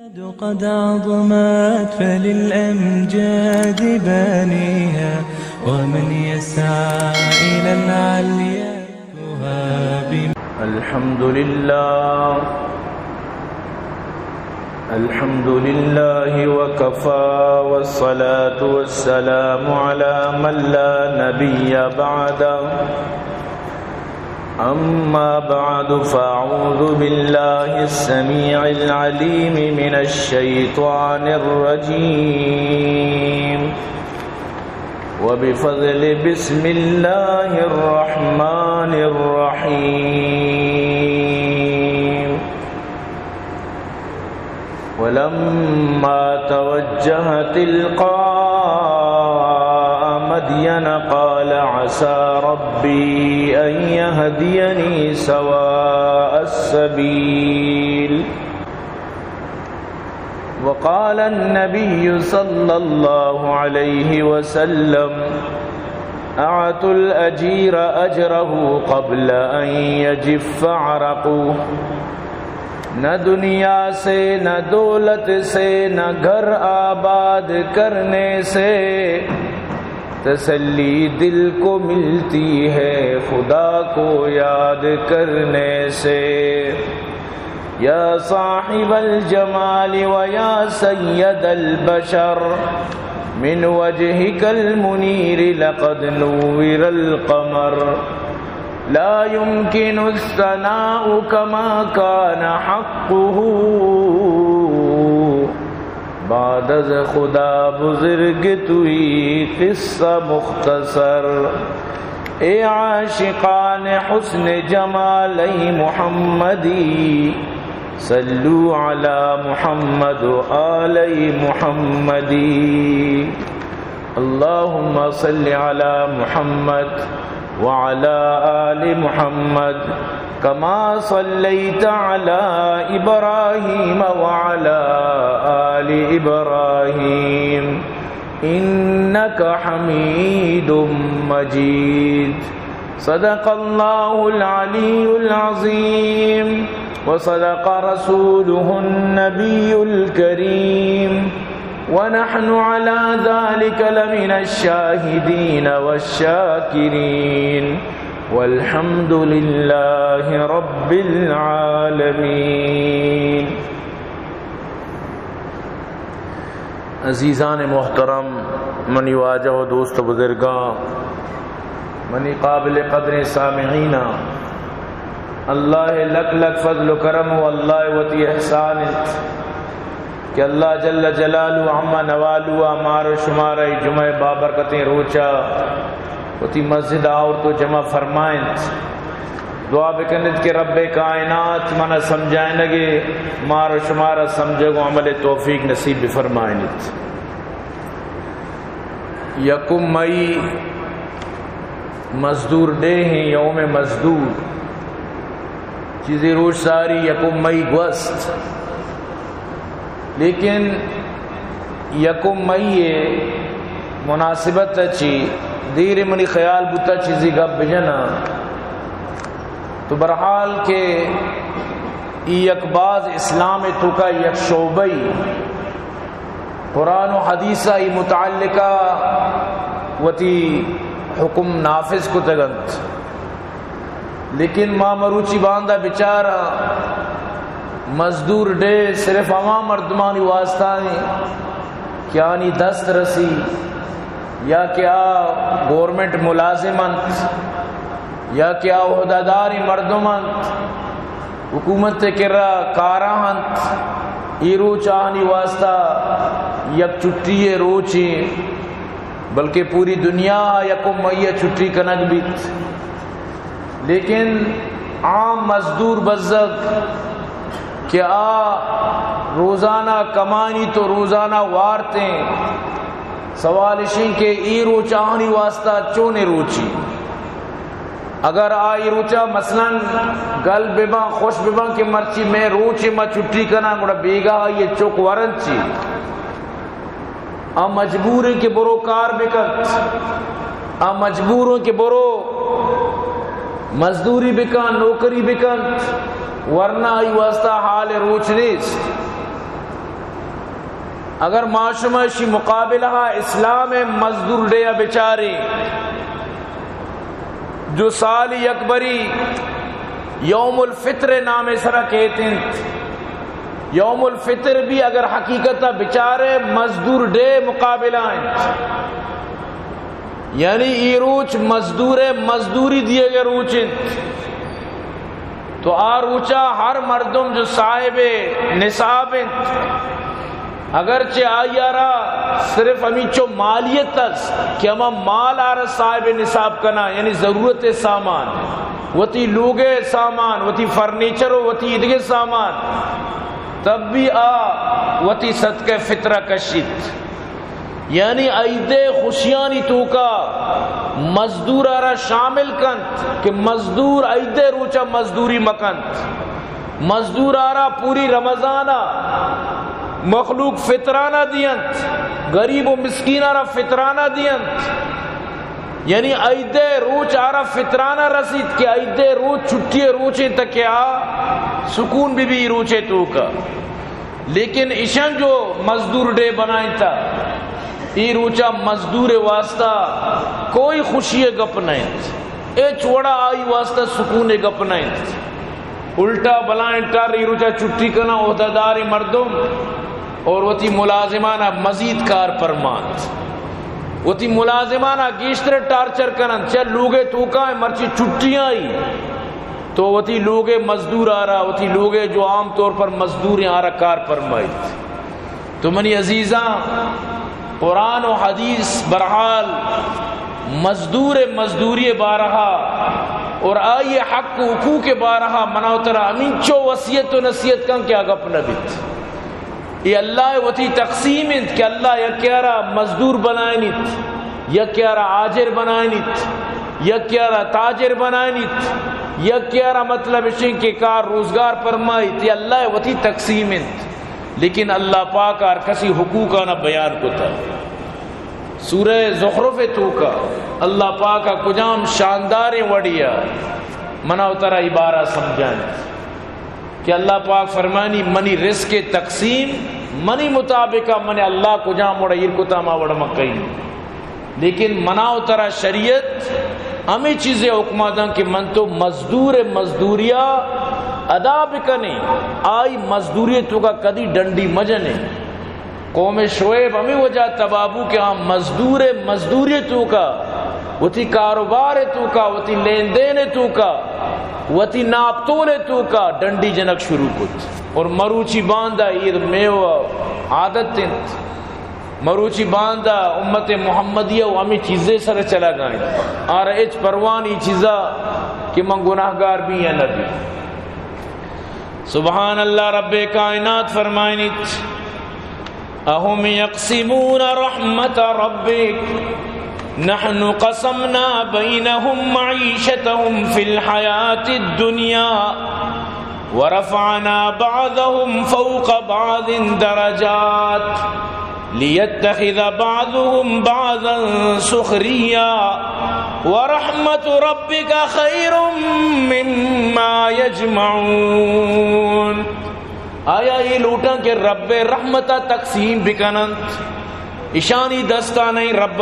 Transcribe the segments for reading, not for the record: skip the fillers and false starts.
قد عظمت فللأمجاد بانيها، ومن يسعى إلى العليا تهاب. الحمد لله وكفى، والصلاة والسلام على من لا نبي بعده. أما بعد، فأعوذ بالله السميع العليم من الشيطان الرجيم، وبفضل بسم الله الرحمن الرحيم. ولما توجه تلقاء مدين قال عسى ربي أن يهديني سواء السبيل. وقال النبي صلى الله عليه وسلم: أعطوا الأجير أجره قبل أن يجف عرقه. نہ دنیا سے، نہ دولت سے، نہ گھر آباد کرنے سے تسلی دل کو ملتی ہے خدا کو یاد کرنے سے۔ یا صاحب الجمال و یا سید البشر، من وجهك المنیر لقد نور القمر، لا يمكن الثناء كما كان حقه، بعد از خدا بزرگ توئی قصہ مختصر۔ اے عاشقان حسن جمالی محمدی، صلو علی محمد و آل محمدی۔ اللہم صل علی محمد وعلى آل محمد كما صليت على إبراهيم وعلى آل إبراهيم إنك حميد مجيد۔ صدق الله العلي العظيم، وصدق رسوله النبي الكريم، ونحن على ذلك لمن الشاهدين والشاكرين، والحمد لله رب العالمين۔ عزیزان محترم، منی واجہ و دوست بزرگاں، منی قابل قدر سامعین، اللہ لک لک فضل و کرم و اللہ وتی احسان کہ اللہ جل جلالہ عما نوالو ہمارا شمارہ جمعہ بابرکتیں روچا وتی مسجد آور تو جمع فرمائیں۔ دعا بکنت کہ رب کائنات منا سمجھائیں لگے، مارا شمارا سمجھے گو عمل توفیق نصیب بفرمائیں۔ یکم مئی مزدور ڈے ہیں، یوم مزدور، چیزیں روش ساری یکم مئی گوست، لیکن یکم مئی مناسبت اچھی دیر منی خیال بوتا چیزی گپ بجنا تو برحال کہ یک باز اسلام تو کا یک شعبئی قرآن و حدیثہ ای متعلقہ وتی حکم نافذ کو تگنت، لیکن ماں مروچی باندھا بیچارہ مزدور ڈے صرف عوام مردمانی واسطہ ہیں، کیا نی دست رسی یا کیا گورنمنٹ ملازمت یا کیا عہدیداری مردمت حکومت کرا کاراہنت، ای روچ آنی واسطہ یک چھٹی روچی، بلکہ پوری دنیا یکم مئی چھٹی کنک بیت، لیکن عام مزدور بزگ کہ روزانہ کمانی تو روزانہ وارتیں، سوالشیں کہ ای روچا آنی واسطہ چونے روچی، اگر آئی روچا مثلا گل ببا خوش ببا کہ مرچی میں روچے ما چھٹی کنا گوڑا بیگا یہ چوک ورنچی، مجبور ہیں کہ برو کار بکت، مجبور ہیں کہ برو مزدوری بکن، نوکری بکن، ورنہ ای واسطہ حال روچ نیست۔ اگر معاشمہ شی مقابلہ اسلام مزدور ڈیا بیچاری جو سالی اکبری یوم الفطر نام سرا کہتے ہیں، یوم الفطر بھی اگر حقیقتہ بیچارے مزدور ڈے مقابلہ ہیں، یعنی ای روچ مزدوری دیے گئے روچ تو روچا ہر مردم جو صاحب نصاب اگرچہ آئیارا صرف ہمیں چو مالیت تس کہ ہم مال آرہ صاحب نصاب کنا، یعنی ضرورت سامان وتی لوگے سامان وتی فرنیچر وتی ادگے سامان، تب بھی وتی صدقہ فطرہ کشید، یعنی ایدے خوشیانی تو کا مزدور آرہ شامل کنت کہ مزدور ایدے روچا مزدوری مکنت، مزدور آرہ پوری رمضانہ مخلوق فطرانہ دینت، غریب و مسکین آرہ فطرانہ دینت، یعنی ایدے روچ آرہ فطرانہ رسید کہ ایدے روچ چھٹی روچیں تک سکون بھی روچے تو کا، لیکن اشن جو مزدور ڈے بنائیں تھا ای روچا مزدور واسطہ کوئی خوشی گپ نہیں، اے چوڑا آئی واسطہ سکون گپ نہیں، الٹا بلائیں ٹر ای روچا چھٹی کنا عہدیداری مردم اور وتی ملازمانہ مزید کار پرمانت، وتی ملازمانہ گیشتر ٹارچر کنن، چل لوگے توکائیں مرچی چھٹیاں آئی تو وتی لوگے مزدور آ رہا، وتی لوگے جو عام طور پر مزدور آ رہا کار پرمائی۔ تو منی عزیزاں قرآن و حدیث برحال مزدوری بارہا اور آئیے حق و حقوق بارہا مناوترہ امین چو وصیت و نصیحت کن کیا گپ نبیت، یہ اللہ وتی تقسیم انت کہ اللہ یکیارہ مزدور بنائنیت، یکیارہ آجر بنائنیت، یکیارہ تاجر بنائنیت، یکیارہ مطلب اشن کے کار روزگار فرمائیت، یہ اللہ وتی تقسیم انت، لیکن اللہ پاک آر کسی حقوقہ نہ بیان کو تھا۔ سورہ زخرف تو کا اللہ پاک کا کجام شاندار وڑیا منا اترا عبارہ سمجھائیں کہ اللہ پاک فرمانی منی رزق تقسیم منی مطابقہ من اللہ کجام وڑا یرکتا ما وڑا مکئی، لیکن منا اترا شریعت ہمیں چیزیں حکمہ دن کہ من تو مزدوریا ادا بکنے آئی مزدوریتوں کا کدی ڈنڈی مجنے، قوم شعیب ہمیں وجہ تبابو کہ ہاں مزدوریتوں کا وتی کاروبارتوں کا وتی لین دینتوں کا وتی ناپتولتوں کا ڈنڈی جنک شروع کت، اور مروچی باندھا عید میوہ عادت تنت، مروچی باندھا امت محمدیہ و ہمیں چیزیں سر چلا گائیں آر ایچ پروانی چیزا کہ من گناہگار بھی ہیں نبی۔ سبحان اللہ رب کائنات فرمائنیت اہم یقسمون رحمت ربک نحن قسمنا بینہم معیشتہم فی الحیاة الدنیا ورفعنا بعضهم فوق بعض درجات ليتخذ بعضهم بعضا سخريا ورحمة ربك خير مما يجمعون۔ آیا یہ لوٹاں کہ رب رحمتہ تقسیم بکنند، اشانی دستا نہیں رب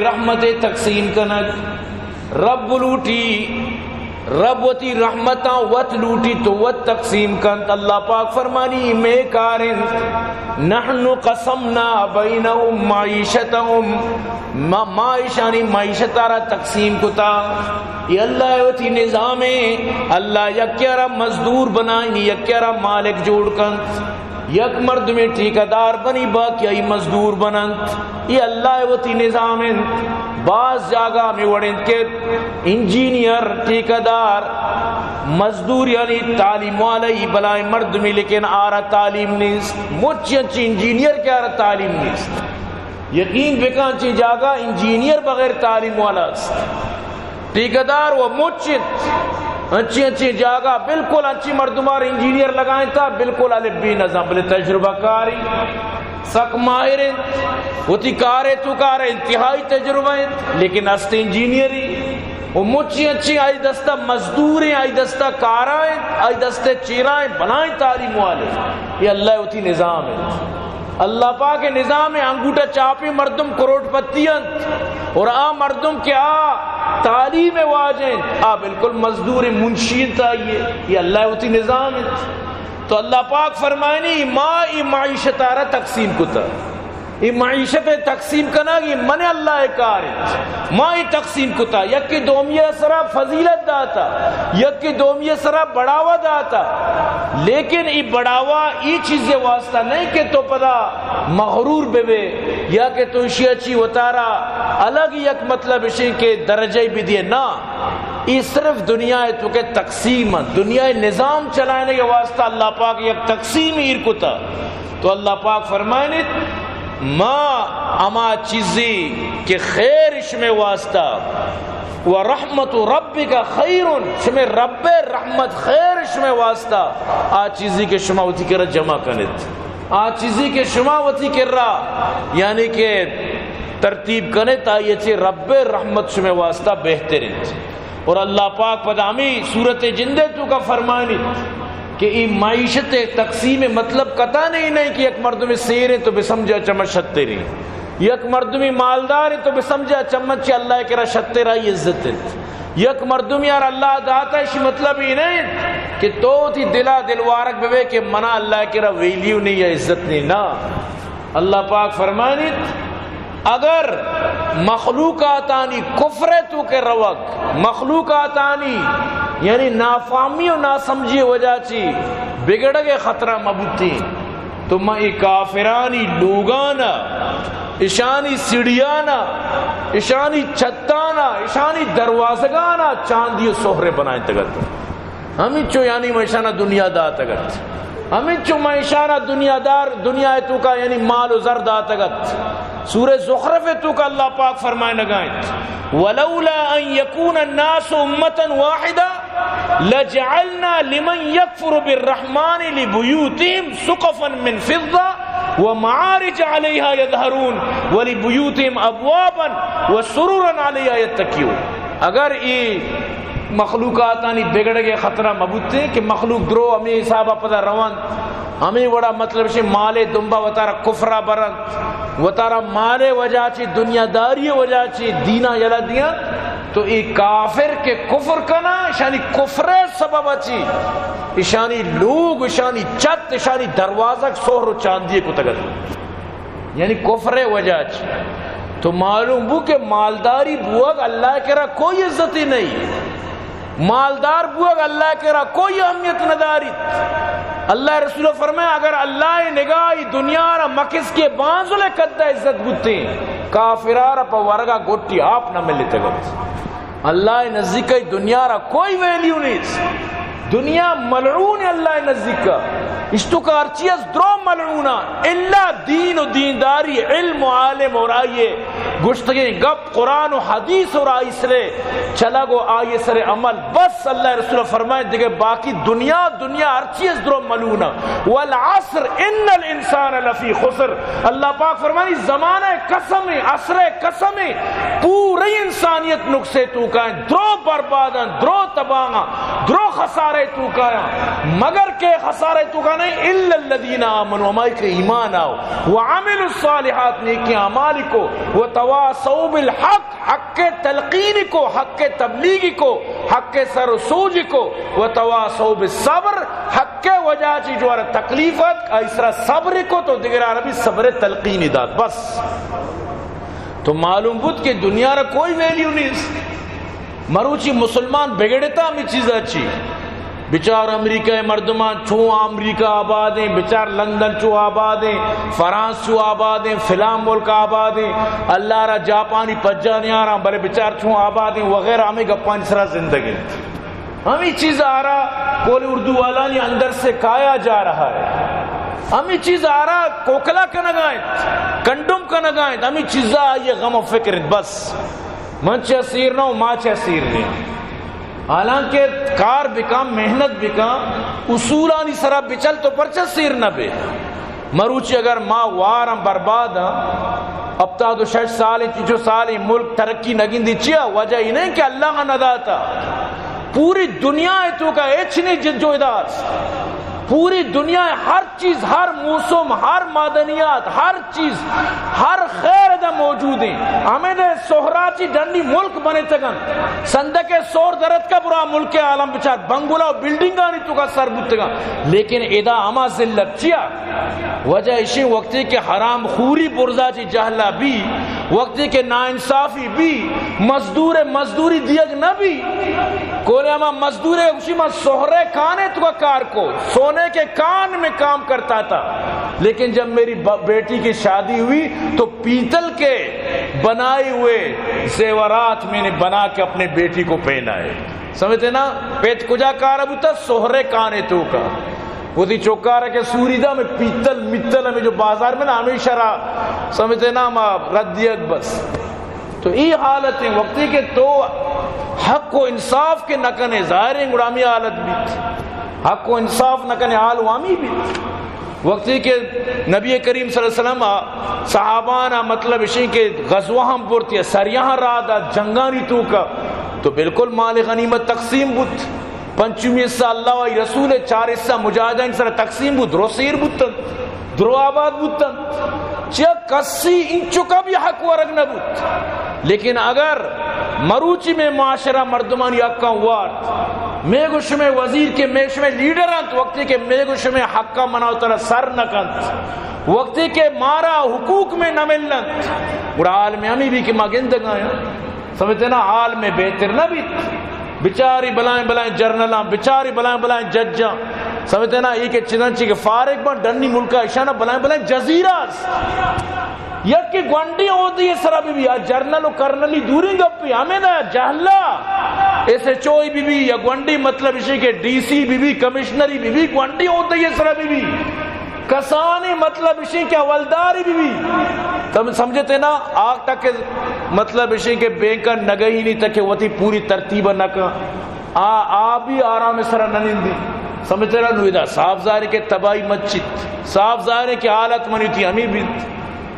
رحمت تقسیم کنند، رب لوٹی رب وتی رحمتاں وت لوٹی تو وت تقسیم کنت۔ اللہ پاک فرمانی میں کارن نحن قسمنا بینہم معیشتہم معیشانی معیشتارا تقسیم کتا، یہ اللہ وتی نظام اللہ یکیارا مزدور بنائیں یکیارا مالک جوڑ کنت، یک مرد میں ٹھیکیدار بنی باقی ای مزدور بنند، یہ اللہ وتی نظام بعض جاگہ میں وڑند کے انجینئر ٹھیکیدار مزدور یعنی تعلیم والی بلائیں مرد میں لیکن آرہ تعلیم نیست، مچی اچھی انجینئر کیا آرہ تعلیم نیست، یقین بکان چی جاگہ انجینئر بغیر تعلیم والا ٹھیکیدار و مچت اچھی جاگہ بالکل اچھی مردمار انجینئر لگائیں تھا بالکل الف بی نظام بلے تجربہ کاری سک ماہرین ہوتی کارے تو کارے انتہائی تجربہ لیکن است انجینئری وہ مچی اچھی آئی دستہ مزدوریں آئی دستہ کارائیں آئی دستہ چیرائیں بنائیں تعلیم والے، یہ اللہ ہوتی نظام ہے۔ اللہ پاک نظام انگوٹا چاپی مردم کروڑ پتیاں اور آ مردم کیا تعلیم واجن آ بالکل مزدور منشین تا یہ اللہ ہوتی نظام ہے. تو اللہ پاک فرمائنی ما ای معیشت آرہ تقسیم کتا ای معیشت تقسیم کنا گی من اللہ کار ما ای تقسیم کتا یک کی دومیہ سرا فضیلت داتا یک کی دومیہ سرا بڑھاوا داتا لیکن ای بڑھاوا ای چیزیں واسطہ نہیں کہ تو پدا مغرور بے یا کہ تو اشی اچھی وطارا الگ یک مطلب اشی کے درجہ بھی دیے نا ای صرف دنیا ہے تو کہ تقسیم دنیا نظام چلانے کے واسطہ اللہ پاک یک تقسیم ایر کتا. تو اللہ پاک فرمائنے ما اما چیزی کہ خیر اس میں واسطہ ورحمت ربک خیر شمع رب رحمت خیر اس میں واسطہ آ چیزی کے شما وتی کر جمع کنت آ چیزی کے شما وتی کر رہا یعنی کہ ترتیب کنت آئیے چھے رب رحمت شمع واسطہ بہترین. اور اللہ پاک پدامی صورت جندے تو کا فرمانی کہ ای معیشت تقسیم مطلب قطع نہیں کہ یک مردمی سیر ہے تو بسمجھا چمچ شتے رہی یک مردمی مالدار ہے تو بسمجھا چمچ اللہ کرا شتے رہی عزت ہے یک مردمی یار اللہ داتا ہے مطلب ہی نہیں کہ تو تھی دلا دلوارک بے کہ منا اللہ کرا ویلیو نہیں یا عزت نہیں نا. اللہ پاک فرمانی اگر مخلوقاتانی کفر تو کے روک مخلوقاتانی یعنی نافہمی و ناسمجھی وجہ چی بگڑ گے خطرہ مبوتی تو میں کافرانی لوگانا اشانی سڑیانا اشانی چھتانا اشانی دروازگانا چاندی و سہرے بنائیں تگت ہمیں چو یعنی مشانہ دنیا دا تگت ہمیں چو معیشانہ دنیا دار دنیا تو کا یعنی مال و زر داتگت. سورہ زخرف تو کا اللہ پاک فرمائے نگائیں ولولا ان يكون الناس امة واحدة لجعلنا لمن يكفر بالرحمن لبيوتهم سقفا من فضة ومعارج عليها يظهرون ولبيوتهم ابوابا وسررا عليها يتكئون. اگر یہ مخلوقاتانی بگڑ گئے خطرہ مبوتے کہ مخلوق درو ہمیں حسابہ پتہ روان ہمیں بڑا مطلب سے مالے دنبا وطارہ کفرہ برند وطارہ مالے وجہ چی دنیا داری وجہ چی دینا یلا دیا تو ایک کافر کے کفر کنا اشانی کفر سبب اچھی اشانی لوگ اشانی چت اشانی دروازہ سوہر و چاندیے کو تگت یعنی کفر وجہ چی. تو معلوم ہو کہ مالداری بوگ اللہ کرا کوئی عزت ہی نہیں مالدار بوگ اللہ کرا کوئی اہمیت نہ داری. اللہ رسول فرمائے اگر اللہ نگاہی دنیا را مکس کے بانزلے قدہ عزت بوتے کافرارا پا ورگا گوٹی آپ نہ ملتے گت. اللہ نزدیک دنیا را کوئی ویلیو نہیں دنیا ملعون ہے اللہ نزدیک اشتو کا ارچیز درو ملعونا اللہ دین و دینداری علم و عالم اور آئیے گشتگیں گپ قرآن و حدیث اور آئی سرے چلا گو آئیے سرے عمل بس. اللہ رسول فرمائے دیکھے باقی دنیا ارچیز درو ملعونا والعصر ان الانسان لفی خسر. اللہ پاک فرمائے زمانہ قسم عصر قسم پوری انسانیت نقصے تو کہیں درو برباداں درو تباہاں درو خسارے تو کہیں مگر کہ خسارے تو کہیں الا الذین آمنوا ہمائی کے ایمان آؤ وعملوا الصالحات نیکی اعمال کو وتواصوا بالحق حق تلقین کو حق تبلیغ کو حق سر و سوج کو وتواصوا بالصبر حق وجہ چی جو تکلیفت ایسرا صبر کو تو دیگر عربی صبر تلقین داد بس. تو معلوم بود کہ دنیا را کوئی ویلیو نہیں مروچی مسلمان بگڑتا ہمیں چیز اچھی بچار امریکہ مردمان چوں امریکہ آباد ہیں بچار لندن چوں آباد ہیں فرانس چوں آباد ہیں فلاں ملک آباد ہیں اللہ را جاپانی پجا نہیں آ رہا بلے بچار چوں آباد ہیں وغیرہ ہمیں گپانی سرا زندگی ہمیں چیز آ رہا کوئی اردو والا نہیں اندر سے کایا جا رہا ہے ہمیں چیز آ رہا کوکلا کا نگائیں کنڈم کا نگائیں ہمیں چیز آئیے غم و فکر بس من چہ سیر نہ ہو ماں چہ سیر نہیں. حالانکہ کار بکام محنت بکام اصولانی سرا بچل تو پرچہ سیر نہ بے مروچی اگر ماں وارم برباد اب تا دو 6 سال 6 سال ملک ترقی نگین دی چیا وجہ ہی نہیں کہ اللہ کا نداتا پوری دنیا ہے تو کا ایچ نہیں جد جو اداس پوری دنیا ہر چیز، ہر موسم، ہر معدنیات، ہر چیز، ہر خیر دا موجود ہیں. ہمیں دے سہراچی ڈنڈی ملک بنے تگن صندق سور درد کا برا ملک عالم بچار بنگولا و بلڈنگا نہیں تو کا سر بتگا. لیکن ادا اما ذلت چیا وجہ اسی وقتی کے حرام خوری برزا چی جہلا بھی، وقتی کے ناانصافی بھی، مزدوری دیگ نہ بھی کوئی اما مزدور اسی میں سہرے کانے تو کا کار کو سونے کے کان میں کام کرتا تھا. لیکن جب میری بیٹی کی شادی ہوئی تو پیتل کے بنائے ہوئے زیورات میں نے بنا کے اپنے بیٹی کو پہنائے. سمجھتے نا پیت کجا کار ابو تا سہرے کانے تو کا وہ تھی چوکار ہے کہ سوریدہ میں پیتل متل میں جو بازار میں نا ہمیشہ رہا. سمجھتے نا ردیت بس. تو یہ حالت ہے وقتی کے تو حق و انصاف کے نکنے ظاہر گڑامی حالت بھی حق و انصاف نکنے حال وامی بھی وقتی کے نبی کریم صلی اللہ علیہ وسلم صحابانہ مطلب اسی کے غزوہ ہم پورتی ہے سریاں رادا جنگانی تو کا تو بالکل مال غنیمت تقسیم بود. 5 حصہ اللہ و رسول 4 حصہ مجاہدین سر تقسیم بود. روسیر بودتن درو آباد بودتن چیا کسی انچو کا بھی حق ورگ نہ بود. لیکن اگر مروچی میں معاشرہ مردمان یکا وارد میں گوش میں وزیر کے میش میں لیڈرانت وقتی کے میں گوش میں حق کا مناو ترہ سر نکنت وقتی کے مارا حقوق میں نہ ملنت اور حال میں ہمیں بھی کہ مگندگ آیا. سمجھتے نا حال میں بہتر نہ بھی بچاری بلائیں جرنلاں بچاری بلائیں ججاں. سمجھتے نا یہ کہ چنانچہ کہ فارغ بان ڈنی ملکہ اشانہ بلائیں جزیراز یک کی گوانڈی ہوتی ہے سرا بی بی جرنل و کرنلی دوری گپی ہمیں نا جہلا ایسے چوئی بی بی یا گوانڈی مطلب اسی کے ڈی سی بی بی کمشنری بی بی گوانڈی ہوتی ہے سرا بی بی کسانی مطلب اسی کے حوالداری بی بی. تم سمجھتے نا آگ تک مطلب اسی کے بینکر نگہی نہیں تک وہ تھی پوری ترتیبہ نکا بھی آرام سرا ننندی. سمجھتے رہا نویدہ صاف ظاہر کے تباہی مسجد صاف ظاہر کی حالت منی تھی ہمیں بھی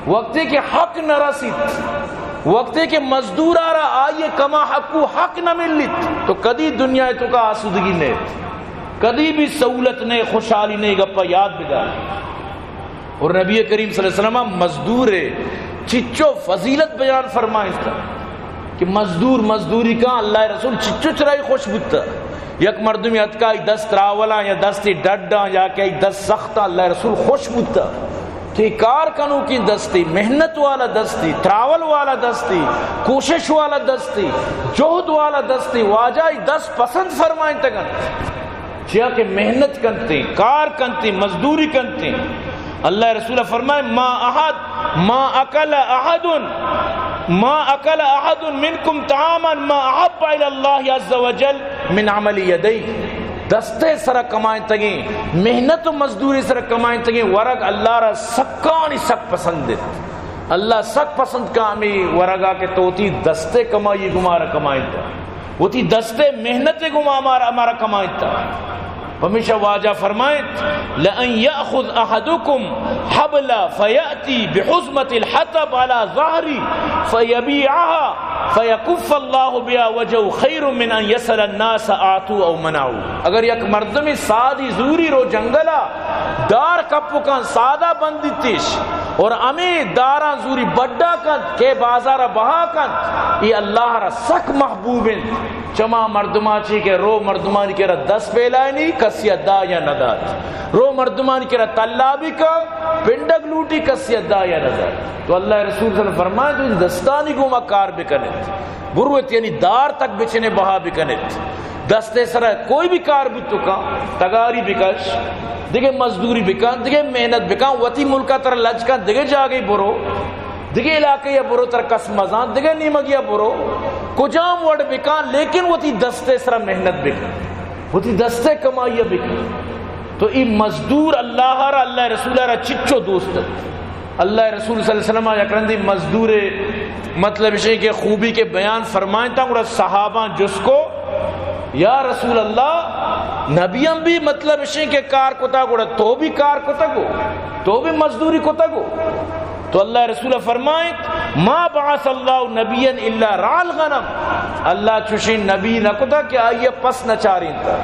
وقتی کے حق نہ رسید وقتی کے مزدور آ رہا آئیے کما حقو حق نہ ملت تو کدی دنیا تو کا آسودگی نہیں کدی بھی سہولت نہیں خوشحالی نہیں گپا یاد بدار. اور نبی کریم صلی اللہ علیہ وسلم مزدور چچو فضیلت بیان فرمائے اس طرح کہ مزدوری کا اللہ رسول چچو چرائی خوش بودتا یک مردمی اتکائی 10 تراولا یا 10 ڈڈا یا کئی 10 سختا اللہ رسول خوش بودتا. تو کار کنو کی دستی محنت والا دستی تراول والا دستی کوشش والا دستی جہد والا دستی واجائی 10 پسند فرمائیں تکن چیا کہ محنت کنتی کار کنتی مزدوری کنتی. اللہ رسول فرمائے ما اکل احد منکم طعاما ما احب الى اللہ عز وجل من عمل یدی. دستے سرا کمائیں تگیں محنت و مزدوری سرا کمائیں تگیں ورگ اللہ را سکانی سک پسند ہے. اللہ سک پسند کامی ورگا کے توتی دستے کمائی گمارا کمائیں تا وہ تی دستے محنت گما ہمارا کمائیں تا. ہمیشہ واجہ فرمائیں لَأَن يَأْخُذْ أَحَدُكُمْ حَبْلَ فَيَأْتِي بِحُزْمَةِ الْحَطَبْ عَلَى ظَهْرِ فَيَبِيعَهَا فَيَكُفَّ اللَّهُ بِهَا وَجَهُ خَيْرٌ مِّنْ أَن يَسْأَلَ النَّاسَ أَعْطُوا أَوْ مَنَعُوا. اگر یک مردمی سادی زوری رو جنگلا دار کپو کان سادہ بندی تیش اور امی داران زوری بڑا کن کے بازار بہا کن یہ اللہ را سک محبوب چما مردماچی کے رو مردمانی کے را 10 پیلائے نہیں کسی دا یا نداد رو مردمانی کے را طلابی کا پنڈگ لوٹی کسی دا یا نداد. تو اللہ رسول صلی اللہ علیہ وسلم فرمائے تو ان دستانی کو مکار بکنت بروت یعنی دار تک بچنے بہا بکنت دستے سرہ کوئی بھی کار بھی تو کا تگاری بکش دیکھے مزدوری بکن دیکھے محنت بکن وطی ملکہ تر لجکن دیکھے جاگئی برو دیکھے علاقے یا برو تر کس مزان دیکھے نیمگیا برو کجام وڑ بکن لیکن وطی دستے سرہ محنت بکن وطی دستے کمائیہ بکن. تو ای مزدور اللہ را اللہ رسول را چچو دوست اللہ رسول صلی اللہ علیہ وسلم یکرندی مزدور مطلب اسے کہ خوبی کے بیان فرمائیں تا گوڑا صحابہ جس کو یا رسول اللہ نبیم بھی مطلب اسے کہ کار کتا گوڑا تو بھی کار کتا گو تو بھی مزدوری کتا گو. تو اللہ رسول فرمائیں ما بعث اللہ نبیا الا رعل غنم اللہ چوشی نبی نہ کتا کہ آئیے پس نہ چارین تا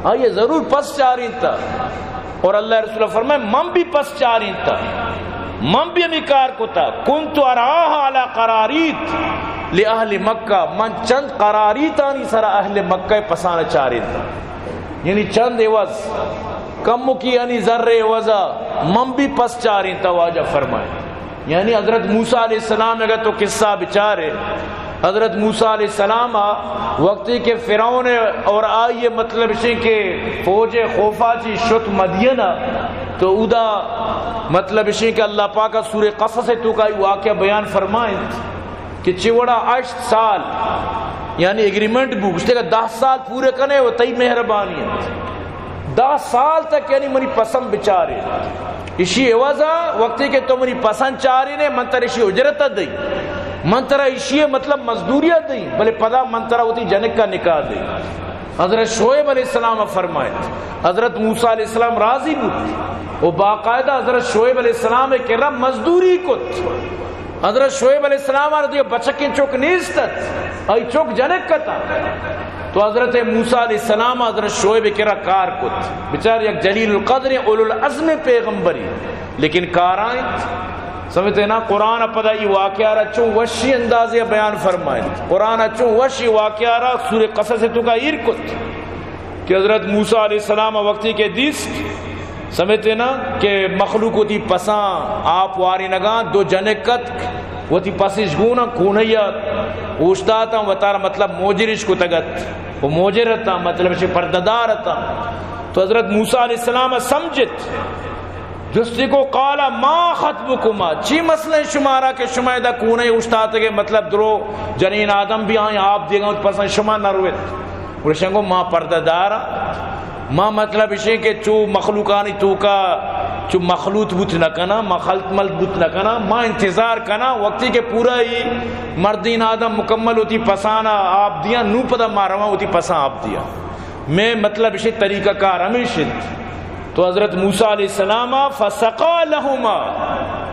آئیے ضرور پس چارین تا اور اللہ رسول فرمائے من بھی پس چارین تا، من بھی ہمیں کار کو تا، کنت اراہا علی قراریت لأہل مکہ، من چند قراریتانی سرا اہل مکہ پسانا چارین تا، یعنی چند عوض کم کی یعنی ذرے عوضا من بھی پس چارین تا واجہ فرمائے. یعنی حضرت موسیٰ علیہ السلام اگر تو قصہ بچارے، حضرت موسیٰ علیہ السلام وقتی کے فرعون اور آئیے مطلب اسی کہ فوج خوفا چی شت مدینہ تو ادا مطلب اسی کہ اللہ پاک سورہ قصص تو کا واقعہ بیان فرمائیں کہ چوڑا 8 سال یعنی ایگریمنٹ بو اس کا 10 سال پورے کرنے وہ تئی مہربانی ہے، 10 سال تک یعنی منی پسند بچارے اسی عوضا وقتی کہ تو منی پسند چارے نے منتر اسی اجرت دی، منترہ اسی مطلب مزدوریت دی، بلے پدا منترہ ہوتی جنک کا نکاح دی. حضرت شعیب علیہ السلام فرمائے حضرت موسیٰ علیہ السلام راضی بود، وہ باقاعدہ حضرت شعیب علیہ السلام کہ رب مزدوری کت، حضرت شعیب علیہ السلام آردی بچکیں چوک نیستت آئی چوک جنک کتا، تو حضرت موسیٰ علیہ السلام حضرت شعیب کرا کار کت، بچار یک جلیل القدر اولو العزم پیغمبری لیکن کار آئیں سمجھتے نا. قرآن پدا یہ واقعہ رہا چون وشی اندازے بیان فرمائے، قرآن چون وشی واقعہ رہا سورہ قصص تو کا ایرکت کہ حضرت موسیٰ علیہ السلام وقتی کے دیس سمجھتے نا کہ مخلوق ہوتی پسان آپ واری نگان دو جنکت وہ تی پسیش گونا کونیت اوشتاتا و تارا مطلب موجرش کو تگت وہ موجرتا مطلب اسے پرددارتا. تو حضرت موسیٰ علیہ السلام سمجھت جستی کو قالا ما خطبکما چی مسئلہ شمارا کہ شما دا کونے اوشتاتا کہ مطلب درو جنین آدم بھی آئیں آپ دیگا پسند شما نرویت اور شنگو ما پرددارا ما مطلب اسے کہ چو مخلوقانی تو کا چو مخلوط بوت نہ کنا مخلط ملت بوت نہ کنا ما انتظار کنا وقتی کہ پورا ہی مردین آدم مکمل ہوتی پسانا آپ دیا نو پدا مارواں ہوتی پسان آپ دیا میں مطلب اسے طریقہ کار ہمیشہ. تو حضرت موسیٰ علیہ السلام فسقا لہما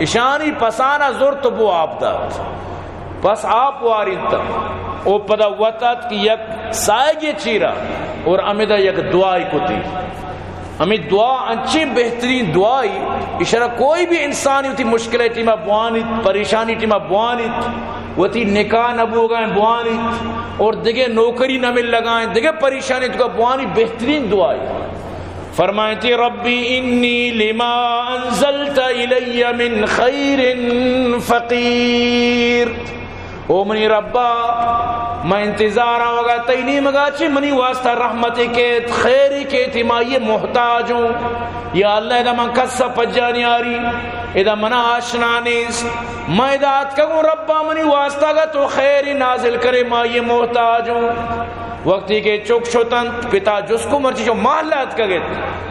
اشانی پسانا زور تو وہ آپ داد پس آپ وارد تا او پدا وطت کی یک سائگی چیرا اور امیدہ یک دعائی کو تھی. امید دعا انچی بہترین دعائی اشارہ کوئی بھی انسانی ہوتی مشکلیں ٹیمہ بوانیت پریشانی ٹیمہ بوانیت وہ تی نکاح نبو گئیں بوانیت اور دیگے نوکری نہ مل لگائیں دیگے پریشانی تو کا بوانی بہترین دعائی فرمائیں تھی ربی انی لما انزلت الی من خیر فقیر، او منی ربا میں انتظار آگا تینی مگا چی منی واسطہ رحمتی کے خیری کے تھی ما یہ محتاج ہوں یا اللہ ادا من کسا پجانی آری ادا منا آشنا نیس میں ادات کہوں ربا منی واسطہ گا تو خیری نازل کرے ما یہ محتاج ہوں. وقتی کے چوک شوتن پتا جس کو مرچی جو محلات کا گئے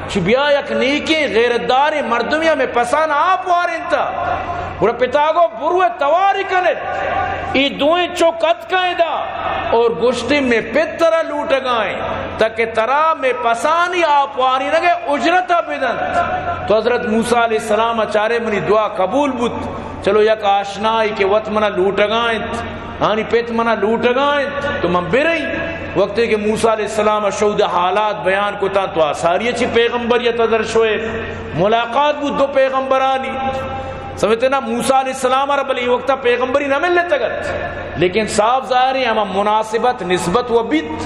چو بیا یک نیکی غیرداری مردمیہ میں پسانا آپ وارن تا اور پتا کو بروہ تواری کنت ای دوئیں چوکت کائیں دا اور گشتی میں پترہ لوٹ گائیں تاکہ ترا میں پسانی آپ واری نگے اجرتا بدن. تو حضرت موسیٰ علیہ السلام اچارے منی دعا قبول بود، چلو یک آشنائی کہ وقت منا لوٹ گائیں آنی پیت منا لوٹ گائیں تو من برئی. وقتی کہ موسیٰ علیہ السلام شہود حالات بیان کو تا تو آساری اچھی پیغمبریت حضرت شعیب ملاقات بود دو پیغمبرانی سمجھتے نا. موسیٰ علیہ السلام رب علیہ وقتا پیغمبری نہ مل لیتا گت لیکن صاحب ظاہر ہے ہمیں مناسبت نسبت و بیت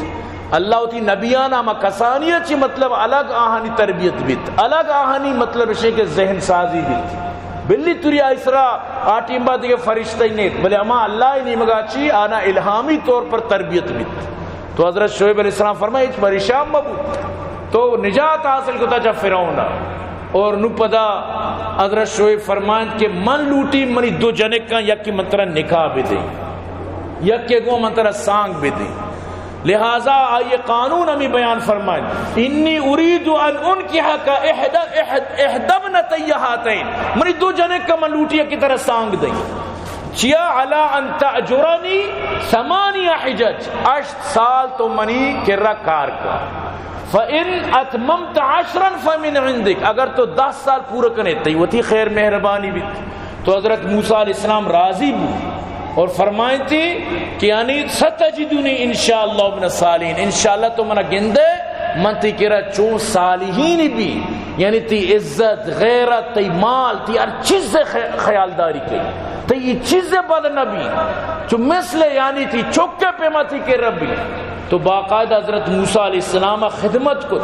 اللہ تی نبیانا ہمیں کسانی اچھی مطلب الگ آہانی تربیت بیت الگ آہانی مطلب اسے کہ ذہن سازی بیت بلی توری آئسرا آٹیم با دیگے فرشتہ ہی نیت بلے اما اللہ ہی نہیں مگا چی آنا الہامی طور پر تربیت بیت. تو حضرت شعیب علیہ السلام فرمائے اچھ پریشان مبود تو نجات حاصل کتا چا فرعون اور نو پدا حضرت شعیب فرمائیں کہ من لوٹی منی دو جنک کا یک کی منترہ نکاح بھی دیں یک کے گو منترہ سانگ بھی دیں. لہذا آئیے قانون ہمیں بیان فرمائیں انی اريد ان انکحہ کا احدبن تیہاتین منی دو جنک کا من لوٹی کی طرح سانگ دیں چیا علا ان تأجرنی 8 حجج 8 سال تو منی کرا کار کا فَإِنْ أَتْمَمْتَ عَشْرًا فَمِنْ عِنْدِكَ اگر تو 10 سال پورا کرنے تی وہ تھی خیر مہربانی بھی. تو حضرت موسیٰ علیہ السلام راضی بھی اور فرمائیں تھی کہ یعنی ستجدونی انشاءاللہ من الصالحین انشاءاللہ تو منہ گندے من تی کرا چون صالحین بھی یعنی تی عزت غیرت تی مال تی ہر چیز سے خیالداری کی تی یہ چیزیں بد نبی جو مثل یعنی تی چکے پہ متی کے ربی تو باقاعدہ حضرت موسیٰ علیہ السلام خدمت کو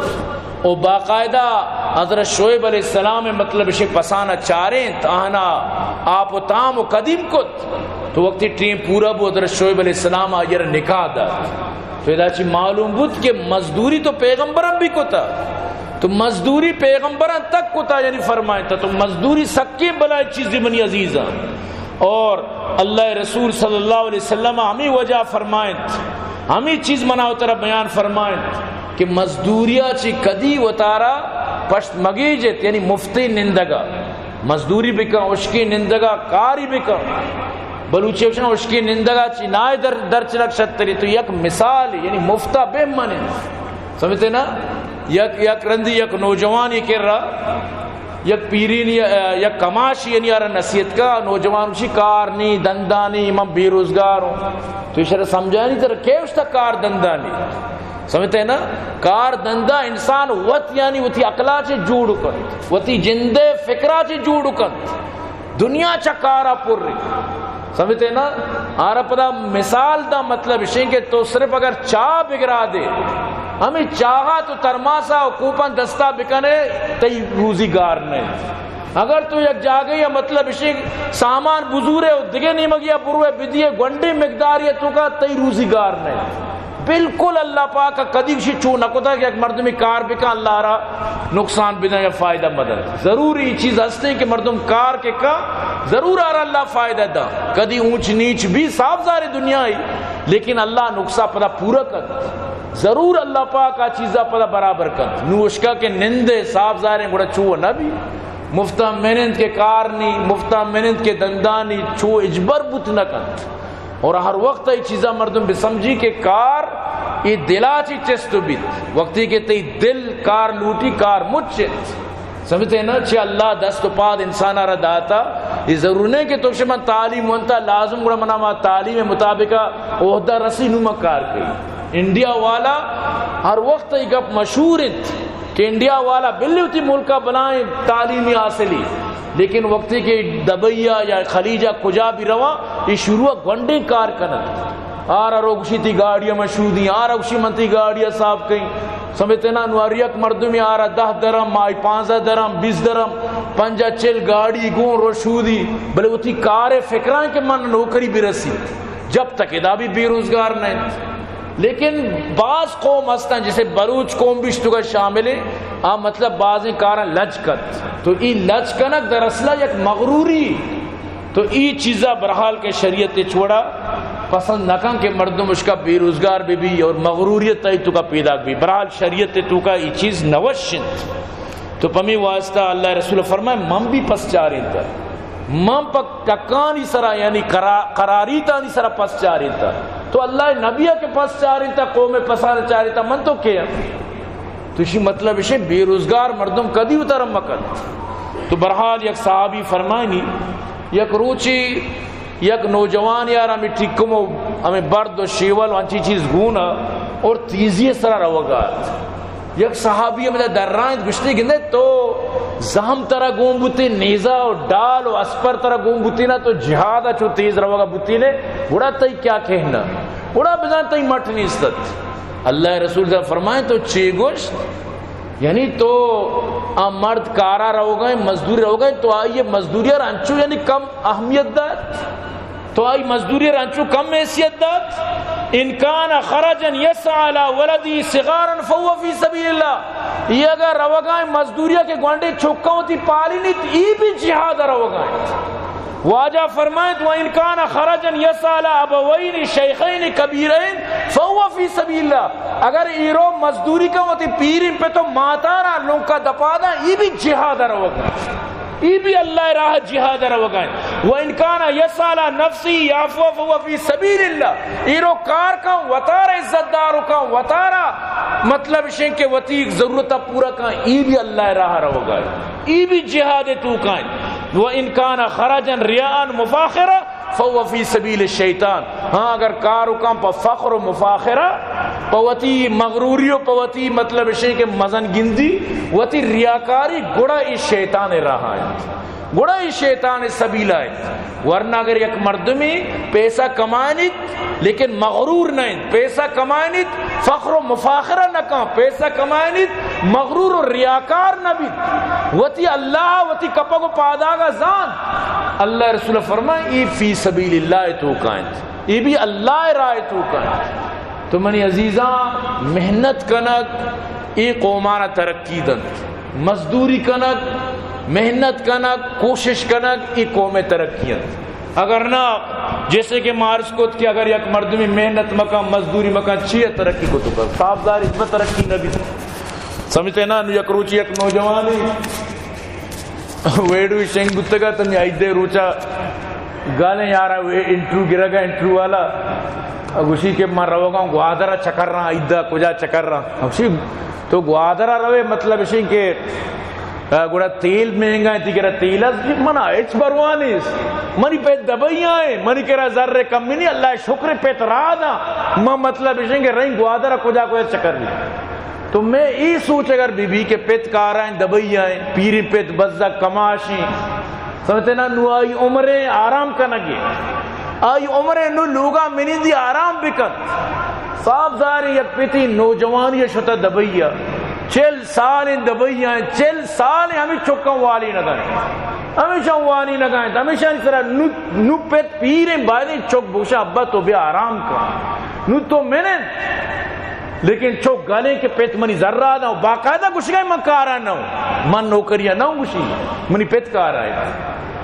اور باقاعدہ حضرت شعیب علیہ السلام مطلب اسے پسانا چاریں تاہنا آپ و تام و قدیم کت تو وقتی ٹیم پورا بو حضرت شعیب علیہ السلام آئیر نکاح دا فیدا چی معلوم بود کہ مزدوری تو پیغمبران بھی کتا تو مزدوری پیغمبران تک کتا یعنی فرمائے تھا تو مزدوری سکی بلائے چیزی منی عزیزہ اور اللہ رسول صلی اللہ علیہ وسلم ہمیں وجہ فرمائیں ہمیں چیز مناو طرح بیان فرمائیں کہ مزدوریا چی کدی وطارا پشت مگیجت یعنی مفتی نندگا مزدوری بکا اشکی نندگا کاری بکا بلوچی وشن اشکی نندگا چی نائے در چلک شتری تو یک مثال یعنی مفتہ بے منی سمجھتے نا یک رندی یک نوجوانی کر رہا یک پیرین یک کماشی یعنی آرہ نصیحت کا نوجوان اسی کار نہیں دندانی میں بے روزگار ہوں تو یہ شرح سمجھا نہیں ترہ کیوش تا کار دندانی سمجھتے ہیں نا کار دندہ انسان وط یعنی وطی اقلا چے جوڑ کن وطی جندے فکرہ چے جوڑ کن دنیا چا کارا پر رہی سمجھتے ہیں نا آرہ پدا مثال دا مطلب اسے کہ تو صرف اگر چاہ بگرا دے ہمیں چاہا تو ترماسا و کوپن دستا بکنے تی روزی گار نہیں اگر تو یک جاگئی یا مطلب اسے سامان بزور ہے دگے نہیں مگیا پروے بدیے گنڈی مقدار ہے تو کا تی روزی گار نہیں بالکل اللہ پاک کا قدیم شی چون نہ کوتا کہ ایک مردمی کار بکا اللہ رہا نقصان بنا یا فائدہ مدد ضروری چیز ہستے ہیں کہ مردم کار کے کا ضرور آ رہا اللہ فائدہ دا کدی اونچ نیچ بھی صاف ظاہر دنیا ہی لیکن اللہ نقصہ پدا پورا کر ضرور اللہ پاک کا چیزہ پدا برابر کر نوشکا کے نندے صاف ظاہر گوڑا چوہ نہ بھی مفتہ محنت کے کار نہیں مفتہ محنت کے دندانی چوہ اجبر بت نہ کر اور ہر وقت یہ چیزہ مردم بھی سمجھی کہ کار یہ دلا چی چستو بیت وقتی کہ تی دل کار لوٹی کار مچت سمجھتے ہیں نا چھے اللہ دست و پاد انسان آرہ داتا یہ ضرور نہیں کہ تو شما تعلیم وانتا لازم گڑا مناما تعلیم مطابقہ عہدہ رسی نومہ کار کئی انڈیا والا ہر وقت ایک اپ مشہور کہ انڈیا والا بلی ہوتی ملکہ بنائیں تعلیمی حاصلی لیکن وقتی کہ دبیہ یا خلیجہ کجا بھی روا یہ شروع گنڈیں کار کنت آرہ روگشی تھی گاڑیاں مشہودی آرہ روگشی منتی گاڑیاں صاحب کہیں سمجھتے نا نواریک مردمی آرہ 10 درم مائی 15 درم 20 درم 5-6 گاڑی گون روشودی بلے وہ تھی کار فکران کے من نوکری بھی رسی جب تک ادا بھی بے روزگار نہیں لیکن بعض قوم ہستاں جسے بلوچ قوم بھی اشتگا شامل ہے مطلب بعضیں کاراں لچکت تو ای لچکنک در اصلہ یک مغروری تو ای چیزہ برحال کے شریعت چھوڑا پسند نکن کہ مردم اس کا بے روزگار بھی اور مغروریت تی تو کا پیدا بھی برحال شریعت تو کا ای چیز نوشن تو پمی واسطہ اللہ رسول فرمائے من بھی پس چاری تھا من پا ککانی سرا یعنی قراری تانی سرا پس چاری تھا تو اللہ نبیہ کے پس چاری تھا قوم پسانے چاری تھا من تو کیا تو اسی مطلب اسے بے روزگار مردم کدی اترم مکن تو برحال یک صحابی فرمائنی یک روچی یک نوجوان یار ہمیں ٹھکمو ہمیں برد و شیول وانچی چیز گونا اور تیزی سرا روگات یک صحابی ہمیں در رائند گشتی گندے تو زہم طرح گون بوتی نیزہ اور ڈال اور اسپر طرح گون بوتی نا تو جہادہ چو تیز روگا بوتی نے بڑا تئی کیا کہنا بڑا بزان تئی مٹ نہیں استد اللہ رسول صلی اللہ فرمائیں تو چی گوشت یعنی تو مرد کارا رہو گئے مزدوری رہو گئے تو آئیے مزدوری رانچو یعنی کم اہمیت دات تو آئی مزدوری رانچو کم حیثیت دات انکان خرجن یسعى على ولدی صغارا فهو فی سبیل اللہ یہ اگر رہو گئے مزدوریہ کے گوانڈے چھکا ہوتی پالی نہیں یہ بھی جہاد رہو گئے واجہ فرمائے تو انکان خرجن یسعى على ابوین شیخین کبیرین فهو فی سبیل اللہ اگر ایرو مزدوری کا ہوتی پیرین پہ تو ماتارا لوگ کا دپادا یہ بھی جہاد رہو گئے یہ بھی اللہ راہ جہاد رہو گئے وَإِنْ كَانَ يَسَالَ نَفْسِي يَعْفُوَ فَهُوَ فِي سَبِيلِ اللَّهِ ایرو کار کا وطارا عزت دارو کا وطارا مطلب شیں کہ وطیق ضرورتا پورا کا یہ بھی اللہ راہ رہو گئے یہ بھی جہاد تو کائیں وَإِنْ كَانَ خَرَجًا رِيَاءً مُفَاخِرًا فَهُوَ فِي سَبِيلِ الشَّيْطَان ہاں اگر کارو کام پر فخر و مفاخرہ پوتی مغروری و پوتی مطلب ہے کہ مزن گندی وتی ریاکاری گڑا اس شیطان رہا ہے، گڑا اس شیطان سبیلا ہے۔ ورنہ اگر یک مردمی پیسہ کمائنیت لیکن مغرور نہیں، پیسہ کمائنیت فخر و مفاخرہ نہ کہاں، پیسہ کمائنیت مغرور و ریاکار نہ بھی، وتی اللہ وتی کپا کو پاداغا زان اللہ رسول فرمائے ای فی سبیل اللہ تو کائنت، ای بھی اللہ رائے تو کائنت۔ تو منی عزیزاں محنت کنک ای قومانہ ترقی دن، مزدوری کنک محنت کنک کوشش کنک ای قوم ترقیت، اگر نہ جیسے کہ مارس کو کہ اگر یک مردمی محنت مکان مزدوری مکان چیئے ترقی کو تو کر صاف دار اس میں ترقی نہ بھی سمجھتے نا۔ یک روچی یک نوجوانی ویڈوی شنگ گتگا تم ایدے روچا گالیں یارا انٹرو گرا گا انٹرو والا گوشی کہ میں رو گا گوادرہ چکر رہا ایدہ کجا چکر رہا گوشی تو گوادرہ روے مطلب اسی کہ گوڑا تیل مہنگا ہے تھی کہا تیل منا ایچ بروانیس منی پیت دبائی آئے منی کہا ذرے کم نہیں اللہ شکر پیت را دا میں مطلب اسی کہ رہیں گوادرہ کجا کجا چکر لی تو میں ای سوچ اگر بی بی کے پیت کارائیں دبائی آئیں پیری پیت بزا کماشیں سمجھتے نا نو آئی عمریں آرام کنگے آئی عمریں نو لوگا منی دی آرام بکت صاحب ظاہری یک پیتی نوجوانی شتا دبائی 40 سال دبئی آئیں 40 سال ہمیں چکم والی نہ گائیں ہمیشہ وانی نہ گائیں ہمیشہ اس طرح نو پیت پیریں بائدیں چک بوشا ابا تو بیا آرام کر نو تو میں نے لیکن چوک گالیں کہ پیت منی ذرہ نہ ہو باقاعدہ کچھ گئے من کارا نہ ہو من نوکریاں نہ ہوں گوشی منی پیت کارا ہے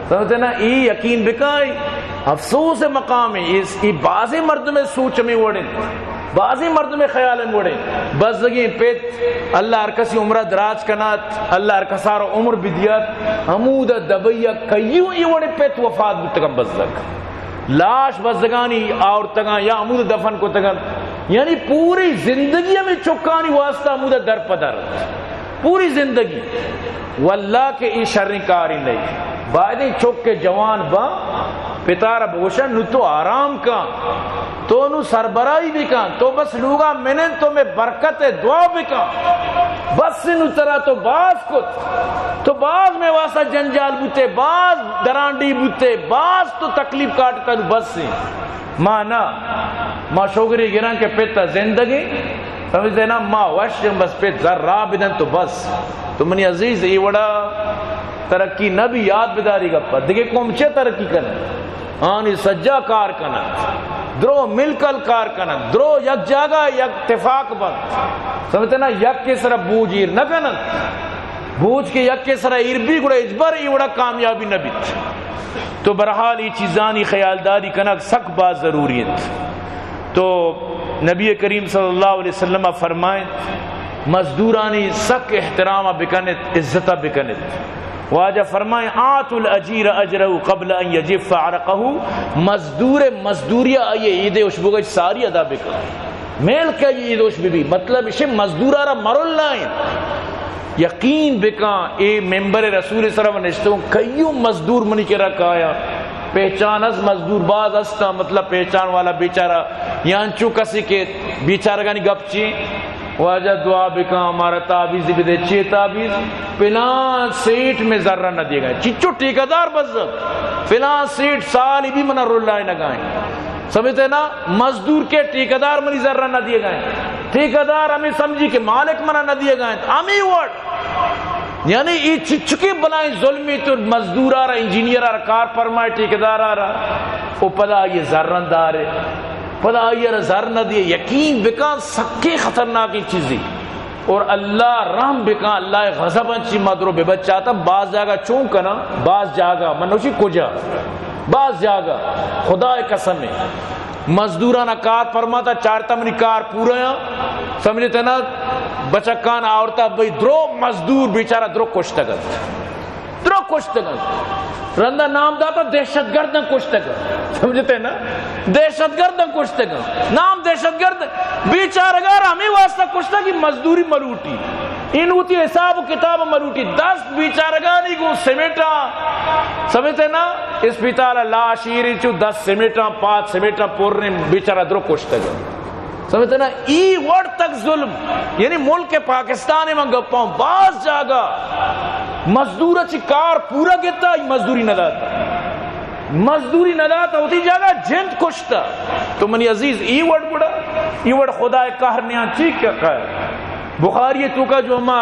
سمجھتے نا ای یقین بکائی افسوس مقام ہے ای بازی مرد میں سوچ میں وڑیں بعضی مرد میں خیال میں وڑیں بزگی پیت اللہ ارکسی عمرہ دراج کنات اللہ ارکسار عمر بدیات حمود دبیا کئیوں ای وڑے پیت وفات بتگم بزگ لاش بزگانی اور تگاں یا حمود دفن کو تگاں یعنی پوری زندگی میں چکانی واسطہ حمود در پدر پوری زندگی واللہ کے ای شرنکاری نہیں بعدیں چک کے جوان با پتارا بوشا نو تو آرام کا تو نو سربرائی بھی کان تو بس لوگا منن تو میں برکت دعا بھی کان بس نو ترا تو باز کت تو باز میں واسطہ جنجال بوتے باز درانڈی بوتے باز تو تکلیف کاٹتا نو بس سے ماں نا ماں شوگری گران کے پیتا زندگی سمجھتے نا ماں وشم بس پیت ذرہ بدن تو بس تو منی عزیز ای وڑا ترقی نہ بھی یاد بداری گا پا دیکھے قوم چے ترقی کرنے آنی سجا کار کنا درو ملکل کار کنا درو یک جاگا یک اتفاق بند سمجھتے نا یک کے سرہ بوجھ ایر نہ کنا بوجھ کے یک کے سرہ ایر بھی گوڑا اجبر ای وڑا کامیابی نہ بیت تو برحال ای چیزانی خیالداری کنا سک بات ضروری ہے تو نبی کریم صلی اللہ علیہ وسلم فرمائیں مزدورانی سک احترام بکنت عزت بکنت واجہ فرمائیں آت الاجیر اجرہ قبل ان یجف عرقہ مزدور مزدوریہ آئیے عید اشبو گئی ساری ادا بکن میل کیا یہ عید اشبو بھی مطلب اسے مزدورہ مرل لائیں یقین بکن اے ممبر رسول صلی اللہ علیہ وسلم نشتوں کئیوں مزدور منی کے رکھ آیا پہچان از مزدور باز استا مطلب پہچان والا بیچارہ یانچو کسی کے بیچارہ گانی گپ چی واجہ دعا بکا ہمارا تعبیز بھی دے چی تعبیز فلان سیٹ میں ذرہ نہ دیے گئے چچو ٹھیکدار بزد فلان سیٹ سالی بھی منہ رولائے نہ گائیں سمجھتے نا مزدور کے ٹھیکدار منی ذرہ نہ دیے گئے ٹھیکدار ہمیں سمجھی کہ مالک منہ نہ دیے گئے ہمیں وڈ یعنی یہ چچکی بنائیں ظلمی تو مزدور آ رہا انجینئر آ رہا کار فرمائے ٹھیکدار آ رہا وہ پدا یہ ذرہ دار ہے پدا یہ زر نہ دیے یقین بکان سکے خطرناک چیزی اور اللہ رحم بکان اللہ غضب انچی مدرو بے بچاتا بعض جاگا چون کنا بعض جاگا منوشی کجا بعض جاگا خدا قسم ہے مزدورانہ کار فرماتا چارتا منی کار پورا ہے سمجھتے نا بچکان آورتا بھئی درو مزدور بیچارہ درو کشتگت درو کشتگت رندہ نام داتا دہشت گردن کشتگت سمجھتے نا دہشت گردن کشتگت نام دہشت گرد بیچارگار ہمیں واسطہ کشتا کی مزدوری ملوٹی انہوتی حساب و کتاب ملوٹی 10 بیچارگانی کو سمیٹا سمجھتے نا اس پیتالا لا شیری چو 10 سمیٹا 5 سمیٹا پورنے بیچارہ درو کشتگت سمجھتے نا ای وڑ تک ظلم یعنی ملک پاکستان میں گپاؤں بعض جاگا مزدور اچھی کار پورا گتا مزدوری نہ داتا مزدوری نہ داتا ہوتی جاگا جنت کشتا تو منی عزیز ای وڑ بڑا ای وڑ خدا قہر نیاں چیک کیا قہر بخاری تو کا جو ہما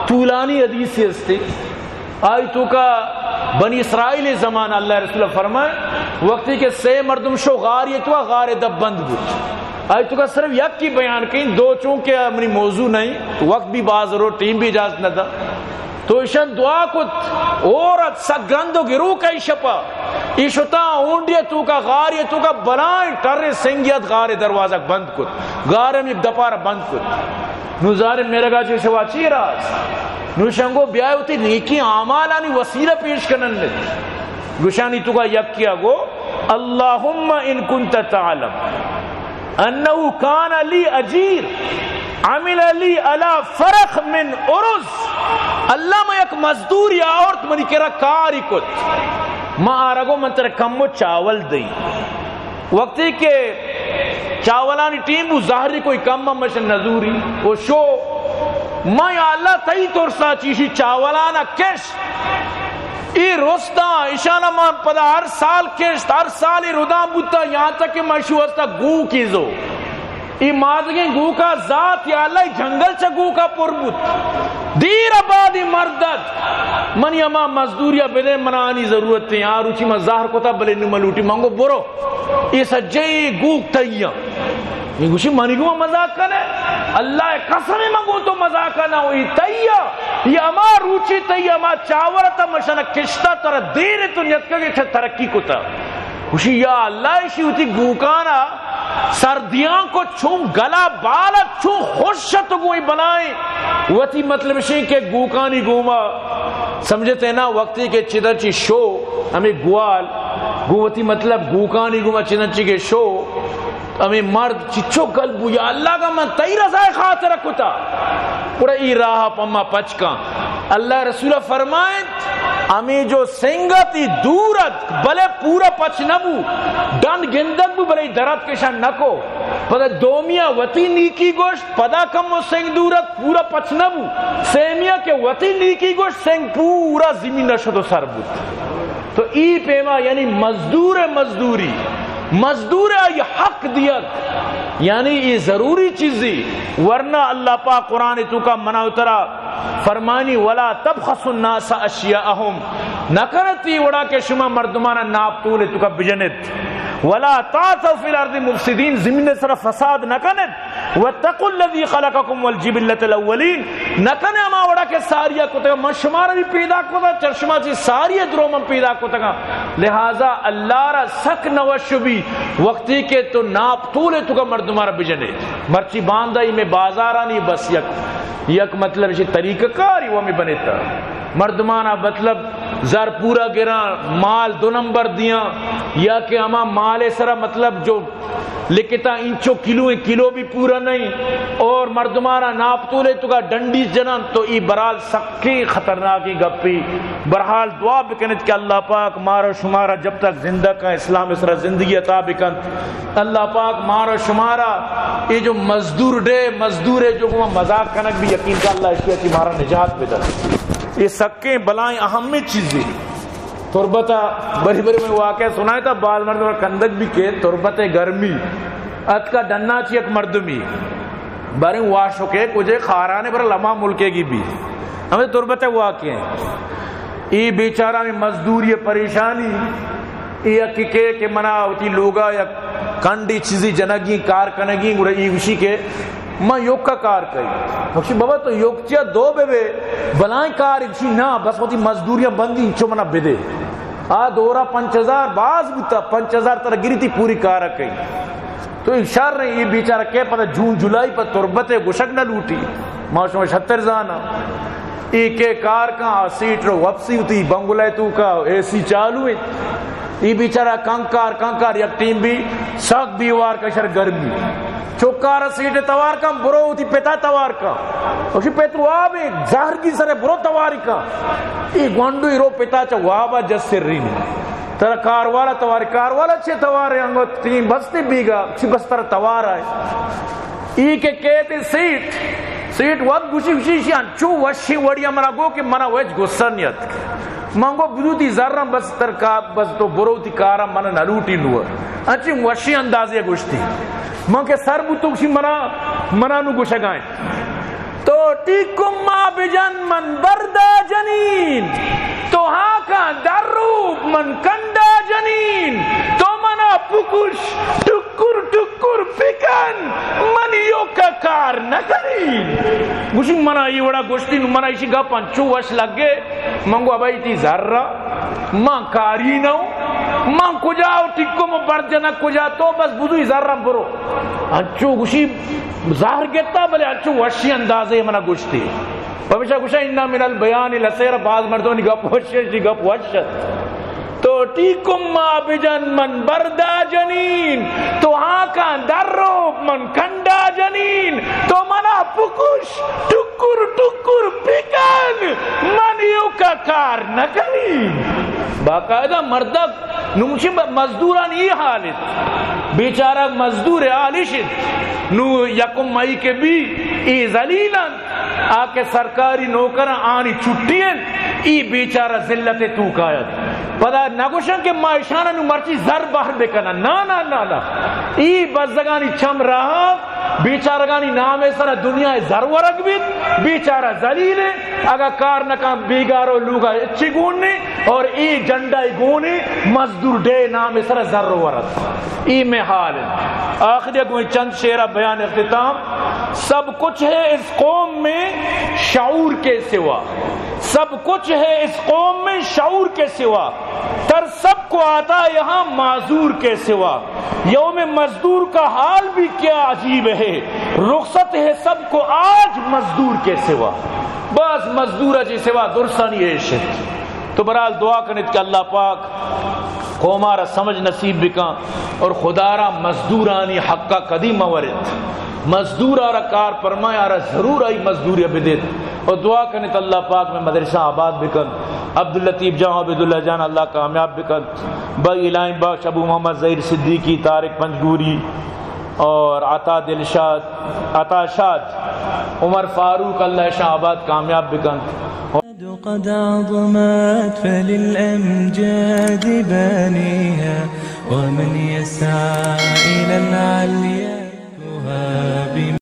طولانی حدیث سے استے آئی تو کا بنی اسرائیل زمان اللہ رسول فرمائے وقتی کہ سے مردم شو غار یہ تو غار دب بند بود آئی تو کا صرف یک کی بیان کہیں دو چونکہ اپنی موضوع نہیں وقت بھی باز رو ٹیم بھی اجازت نہ تھا تو ایشان دعا کت عورت سگندو گرو کا ایشپا ایشتا اونڈیا تو کا غار یہ تو کا بلائیں ٹر سنگیت غار دروازہ بند کت غار میں دپار بند کت نوزار میرے گا جو شوا چی راز نوشنگو بیائی ہوتی نیکی آمالانی وسیلہ پیش کرنن لیت گوشانی تو کا یک کیا گو اللہم ان کنت تعلم انہو کان لی اجیر عمل لی علا فرق من ارز اللہ میں یک مزدور یا عورت منی کرا کاری کت ما آرگو من تر کمو چاول دی وقتی کہ چاولانی ٹیم وہ ظاہری کوئی کم مشن نزوری وہ شو ما یا اللہ تئی ترسا چیشی چاولانا کش ای رستا اشانہ ما پدا ہر سال کشت ہر سال ای ردام بودتا یہاں تک کہ مشہور ہستا گو کیزو ای مادگیں گو کا ذات یا اللہ جنگل چا گو کا پر بود دیر آبادی مردد منی اما مزدوریا بدے منانی ضرورت تھی یہاں روچی میں ظاہر کو تا بلے نمالوٹی مانگو برو ای سجے گوک تیاں یہ گوشی منی گو مذاق کنے اللہ قسمی مانگو تو مذاق کنا ہوئی تیاں یہ اما روچی تیاں اما چاورتا مشانہ کشتا ترہ دیر تو نیتکا کہ ترقی کو تا گوشی یا اللہ ایشی ہوتی گوکانا سردیاں کو چھوم گلا بالت چھوم خوشت گوئی بنائیں وتی مطلب شئی کہ گوکانی گوما سمجھتے نا وقتی کے چدرچی شو ہمیں گوال گوتی مطلب گوکانی گوما چدرچی کے شو ہمیں مرد چچو قلبو یا اللہ کا من تئی رضائے خاطر رکھتا پورا ای راہ پما پچکا اللہ رسول فرمائیں ہمیں جو سنگتی دورت بلے پورا پچ نبو ڈن گندک بو بلے درد کشان نکو پدا دومیا وطی نیکی گوشت پدا کم و سنگ دورت پورا پچ نبو سیمیا کے وطی نیکی گوشت سنگ پورا زمین نشد و سر بود تو ای پیما یعنی مزدوری مزدور یہ حق دیت یعنی یہ ضروری چیزی ورنہ اللہ پاک قرآن تو کا منع اترا فرمانی ولا تبخسوا الناس اشیاءهم نہ کرتی وڑا کہ شما مردمانہ ناپ تولے تو کا بجنت ولا تعثوا فی الارض مفسدین زمین سر فساد نہ کنت واتقوا الذی خلقکم والجبلۃ الاولین نہ کنے ما وڑا کہ ساریا کو تے شمار بھی پیدا کو تا چرشما چی ساریا دروم پیدا کو تا لہذا اللہ را سک نوشبی وقتی کے تو ناپ تولے تو کا مردمانہ بجنے مرچی باندائی میں بازارانی بس یک مطلب اسی طریقہ کاری وہ میں بنیتا مردمانہ مطلب زر پورا گران مال دو نمبر دیاں یا کہ ہما مال سرا مطلب جو لکھتا انچو کلو بھی پورا نہیں اور مردمانہ ناپ تولے تو کا ڈنڈی جنان تو ای برحال سکی خطرناکی گپی برحال دعا بکنت کہ اللہ پاک مارا شمارا جب تک زندہ کا اسلام اسرا زندگی عطا بکن اللہ پاک مارا شمارا یہ جو مزدور ہے جو مذاق کنک بھی یقین کا اللہ اشیاء کی مارا نجات بدل یہ سکیں بلائیں اہمی چیزیں تربتا بری میں واقعہ سنایا تھا بعض مردوں کندک بھی کے تربت گرمی ات کا ڈننا چی ایک مردمی بارے واشو کے کجھے خارانے پر لمحہ ملکے کی بھی ہمیں تربت واقع ہیں ای بیچارہ میں مزدوری پریشانی ای اکی کے منا ہوتی لوگا یا کانڈی چیزی جنگی کار کنگی گوڑا ای وشی کے ماں یوک کا کار کئی مکشی بابا تو یوک چیا دو بے بلائیں کار اکشی نا بس ہوتی مزدوریاں بندی انچو منا بدے دورا 5000 باز بتا 5000 تر گری تھی پوری کارا کئی تو اشار رہی یہ بیچارہ کہ پتہ جون جولائی پر تربت گشک نہ لوٹی معاشرہ 76 زانا ای کے کار کا سیٹ رو وپسی ہوتی بنگلے تو کا اے سی چالو ہے ای بیچارہ کنکار یک ٹیم بھی سخت بیوار کا شر گرمی چوکارا سیٹ توار کا برو ہوتی پیتا توار کا اسی پیترو آبے ظاہر کی سرے برو تواری کا ای گوندو ہی رو پیتا چا وابا جس سر رینی ترا کاروالا توار کاروالا چھے توارے انگو تین بستے بیگا چھ بس ترا توار آئے ای کے کہتے سیٹ وقت گوشی شیان چو وشی وڑیا منا گو کہ منا ویج گسنیت منگو بدوتی ذرم بس ترکا بس تو بروتی کارا منا نلوٹی نور انچی وشی اندازی گوشتی من کے سر بوتو کشی منا نو گوشگائیں تو ٹیکم ما بجن من بردا جنین تو ہاں کا دروب من کندا جنین تو منا پکش ٹکر ٹکر پکن من یو کا کار نکنین گوشی منا یہ وڑا گوشتی نو منا اسی گا پنچو وش لگے منگو ابائی تی ذرہ من کاری نو من کجاو ٹکم برجنہ کجا تو بس بدوی ذرہ برو انچو گوشی ظاہر گیتا بلے انچو وشی اندازے منا گوشتی پمیشہ گوشا انہا من البیان لسیر بعض مردونی گپ وشت گپ وشت تو ٹیکم ما بجن من بردا جنین تو ہاں کا دروب من کنڈا جنین تو منا پکش ٹکر ٹکر پکن من یو کا کار نکنین باقاعدہ مردک نمشی مزدوران یہ حالت بیچارہ مزدور عالشت نو یکم مئی کے بھی ای زلیلن آکے سرکاری نوکران آنی چھٹین ای بیچارہ ذلت تو کایت پدا نگوشن کہ مائشانہ نو مرچی زر باہر بکنا نا ای بزدگانی چم رہا بیچارگانی نامے سر دنیا زر ورگ بیت بیچارہ ذلیل ہے اگا کار نکا بیگارو لوگا اچھی گوننے اور ای جنڈائی گونے مزدور دے نامے سر زر ورگ ای میں حال ہے آخری اگویں چند شعرہ بیان اختتام سب کچھ ہے اس قوم میں شعور کے سوا سب کچھ ہے اس قوم میں شعور کے سوا تر سب کو آتا یہاں معذور کے سوا یوم مزدور کا حال بھی کیا عجیب ہے رخصت ہے سب کو آج مزدور کے سوا بس مزدور جی سوا درسانی عیشت تو برحال دعا کنید کہ اللہ پاک قومارا سمجھ نصیب بکاں اور خدارا مزدورانی حقا قدیم ورد مزدور آرہ کار پرمائے آرہ ضرور آئی مزدوری بدیت اور دعا کرنے تو اللہ پاک میں مدرسہ آباد بکن عبداللطیف جان عبداللہ جان اللہ کامیاب بکن بھائی الہیم بخش ابو محمد ظہیر صدیقی طارق پنجگوری اور عطا شاد عمر فاروق اللہ شاہ آباد کامیاب بکن قد عظمت فللأمجاد بانيها ومن يسعى إلى العليا